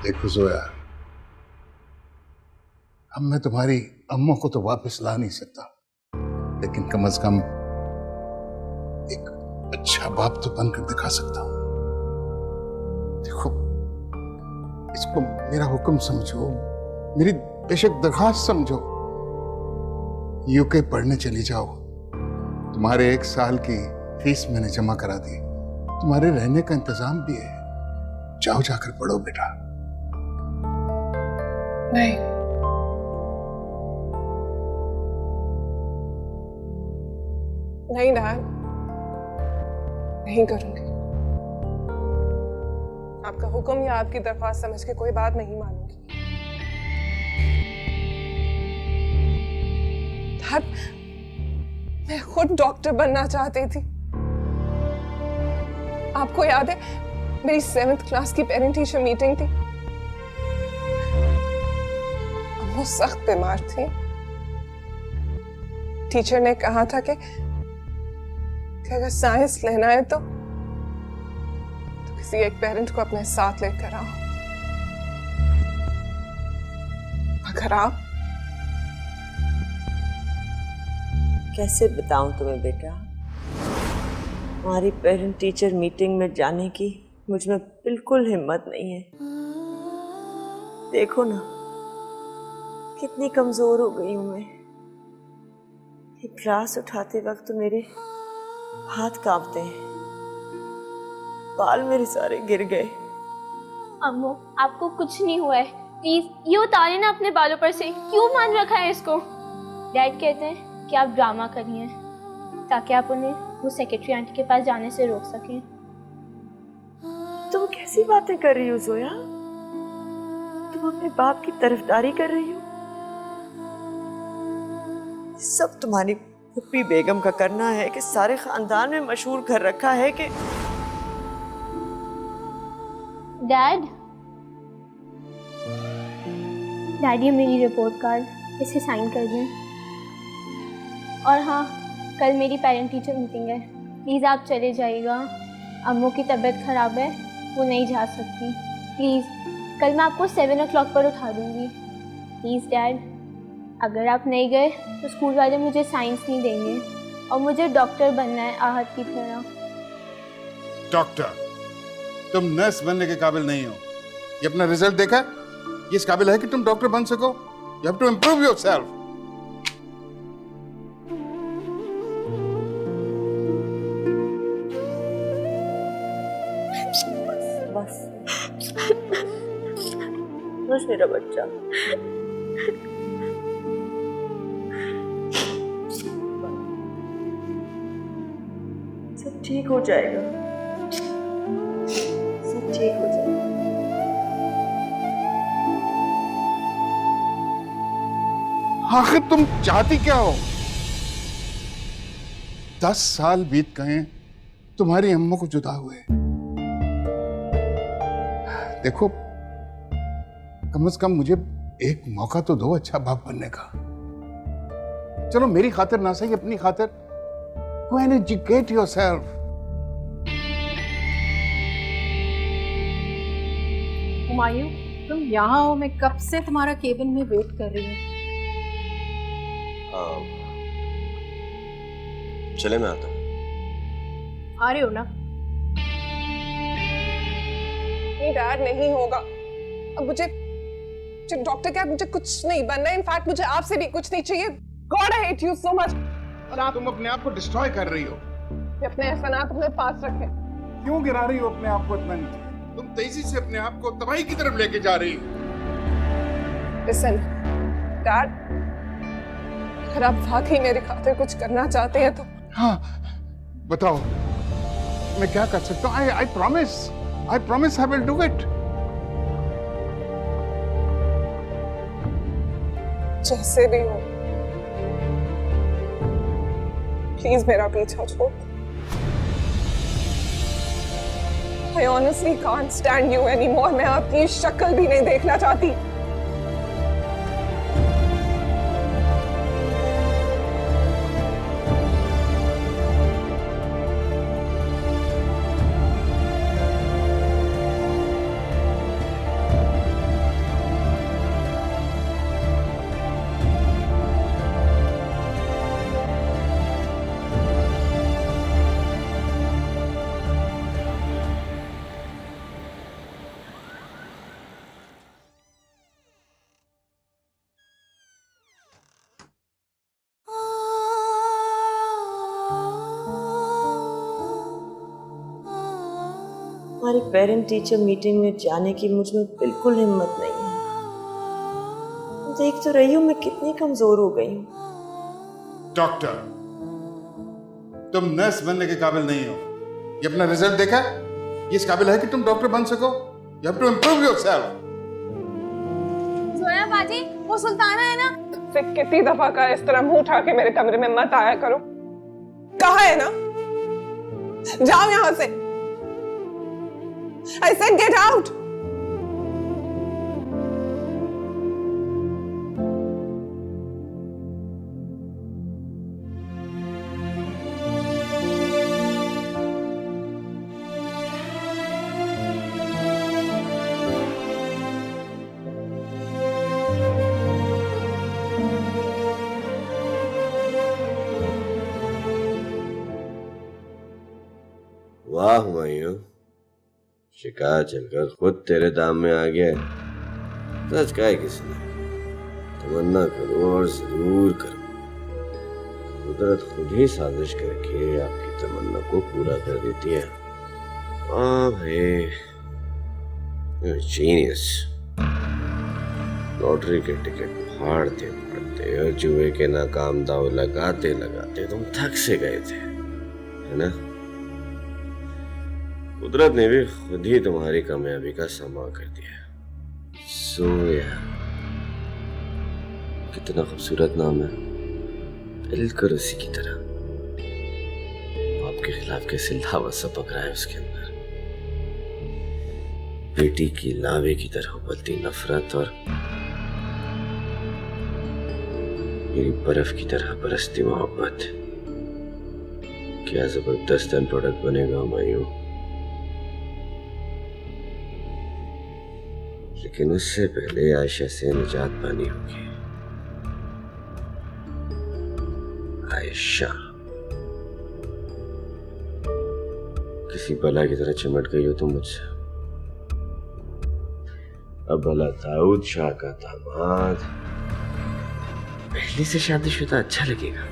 देखो जोया, अब मैं तुम्हारी अम्मा को तो वापस ला नहीं सकता, लेकिन कम से कम एक अच्छा बाप तो बनकर दिखा सकता हूं। देखो, इसको मेरा हुक्म समझो, मेरी बेशक दरखास्त समझो। यूके पढ़ने चली जाओ, तुम्हारे 1 साल की फीस मैंने जमा करा दी, तुम्हारे रहने का इंतजाम भी है। जाओ, जाकर पढ़ो बेटा। नहीं, नहीं डैड, नहीं करूंगी। आपका हुक्म या आपकी दरख्वास्त समझ के कोई बात नहीं मानूंगी। डैड, मैं खुद डॉक्टर बनना चाहती थी। आपको याद है, मेरी 7th क्लास की पेरेंट टीचर मीटिंग थी। वो सख्त बीमार थी। टीचर ने कहा था कि अगर साइंस लेना है तो किसी एक पेरेंट को अपने साथ लेकर आओ। अगर आप कैसे बताऊं तुम्हें बेटा, हमारी पेरेंट टीचर मीटिंग में जाने की मुझ में बिल्कुल हिम्मत नहीं है। देखो ना कितनी कमजोर हो गई हूं मैं। एक ग्लास उठाते वक्त तो मेरे हाथ कांपते हैं, बाल मेरे सारे गिर गए। अम्मू, आपको कुछ नहीं हुआ है, प्लीज ये उतारे ना अपने बालों पर से। क्यों मान रखा है इसको? डैड कहते हैं कि आप ड्रामा करिए ताकि आप उन्हें वो सेक्रेटरी आंटी के पास जाने से रोक सकें। तुम कैसी बातें कर रही हो जोया? तुम अपने बाप की तरफदारी कर रही हो? सब तुम्हारी फुप्पी बेगम का करना है कि सारे खानदान में मशहूर कर रखा है कि डैड, ये मेरी रिपोर्ट कार्ड, इसे साइन कर दें। और हाँ, कल मेरी पेरेंट टीचर मीटिंग है, प्लीज़ आप चले जाइएगा। अम्मू की तबीयत ख़राब है, वो नहीं जा सकती। प्लीज़ कल मैं आपको 7 o'clock पर उठा दूँगी। प्लीज़ डैड, अगर आप नहीं गए तो स्कूल वाले मुझे साइंस नहीं देंगे और मुझे डॉक्टर बनना है आहत की तरह। डॉक्टर? तुम नर्स बनने के काबिल नहीं हो। ये अपना रिजल्ट देखा? ये इस काबिल है कि तुम डॉक्टर बन सको? You have to improve yourself. बस बस मेरा बच्चा। सब ठीक हो जाएगा, सब ठीक हो जाएगा। आखिर तुम चाहती क्या हो? 10 साल बीत गए तुम्हारी अम्मा को जुदा हुए। देखो, कम से कम मुझे एक मौका तो दो अच्छा बाप बनने का। चलो मेरी खातिर ना सही, अपनी खातिर go and educate yourself. Humayun, तुम यहाँ हो? मैं कब से तुम्हारा केबिन में वेट कर रही हूँ। चले, मैं आता हूँ। आ रहे हो ना? नहीं डैड, नहीं होगा। अब मुझे डॉक्टर क्या, मुझे कुछ नहीं बनना है। इनफैक्ट मुझे आपसे भी कुछ नहीं चाहिए। God, I hate you so much. और आप तुम अपने आप को डिस्ट्रॉय कर रही हो। अपने एहसानात अपने पास रखें। क्यों गिरा रही हो अपने आप को इतना नीचे? तुम तेजी से अपने आप को तबाही की तरफ लेके जा रही हो। लिसन डैड, अगर आप वाकई मेरे खातिर कुछ करना चाहते हैं तो हाँ, बताओ मैं क्या कर सकता हूँ? I promise I will do it. जैसे भी हो, प्लीज मेरा पीछा छोड़। I honestly can't stand you anymore. मैं आपकी शक्ल भी नहीं देखना चाहती। तुम्हारी पेरेंट टीचर मीटिंग में जाने की मुझ में बिल्कुल हिम्मत नहीं है। देख तो रही हूँ मैं कितनी कमजोर हो गई हूँ। डॉक्टर, तुम नर्स बनने के काबिल नहीं हो। ये अपना रिजल्ट देखा? ये इस काबिल है कि तुम डॉक्टर बन सको? You have to improve yourself. Zoya बाजी, वो सुल्ताना है ना? से कितनी दफा का इस तरह मुंह उठा के मेरे कमरे में मत आया करो। कहा है ना, जाओ यहां से। I said get out. वाह हुमायूं, शिकार चलकर खुद तेरे दाम में आ गया। सच कहा है किसने, तमन्ना करो और जरूर करो, कुदरत खुद ही साजिश करके आपकी तमन्ना को पूरा कर देती है। वाह भाई, जीनियस। लॉटरी के टिकट फाड़ते फाड़ते और जुए के नाकाम दाव लगाते लगाते तुम थक से गए थे, है ना? कुदरत ने भी खुद ही तुम्हारी कामयाबी का सामा कर दिया। सोया, कितना खूबसूरत नाम है, बिल्कुल उसी की तरह। आपके खिलाफ कैसे लावा सपक रहा है उसके अंदर। बेटी की लावे की तरह उबलती नफरत और मेरी बर्फ की तरह बरसती मोहब्बत। क्या जबरदस्त एंड प्रोडक्ट बनेगा हुमायूं। लेकिन उससे पहले आयशा से निजात पानी होगी। आयशा किसी बला की तरह चिमट गई हो तुम मुझसे। अब भला दाऊद शाह का दामाद पहले से शादीशुदा अच्छा लगेगा?